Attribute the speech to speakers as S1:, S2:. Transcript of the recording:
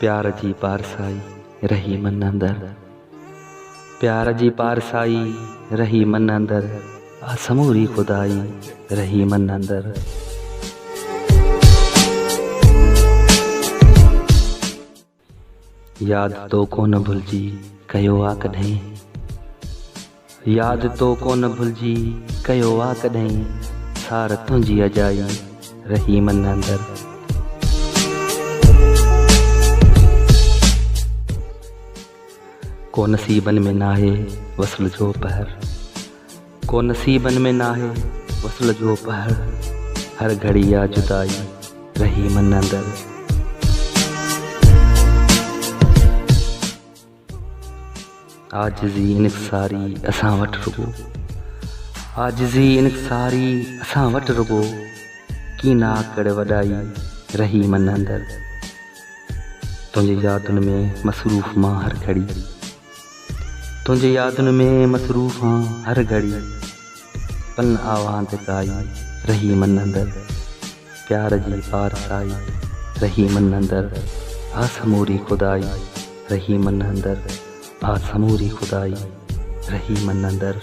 S1: प्यार जी पारसाई रही मन अंदर, प्यार जी पारसाई रही मन अंदर, असमूरी खुदाई रही मन अंदर। याद तो कोन भुलजी कयो आ कॾहिं, याद तो कोन भुलजी कयो आ कॾहिं, सार तुंहिंजी अजाई रही मन अंदर। को नसीबन में नाहे वसल जो पहर, को नसीबन में नाहे वसल जो पहर, हर घड़ी या जुदाई रही मन अंदर। आजिज़ी इनसारी असां वटि रुगो, आजिज़ी इनसारी असां वटि रुगो, कीना आकड़ वॾाई रही मन अंदर। तुंहिंजी यादुनि में मसरूफ़ मां हर घड़ी, तुंहिंजी यादुनि में मसरूफ़ हाँ हर घड़ी, पन आवाज़ गाई रही मन अंदर। प्यार जी पारसाई रही मन अंदर, आसमूरी खुदाई रही मन अंदर, आसमूरी खुदाई रही मन अंदर।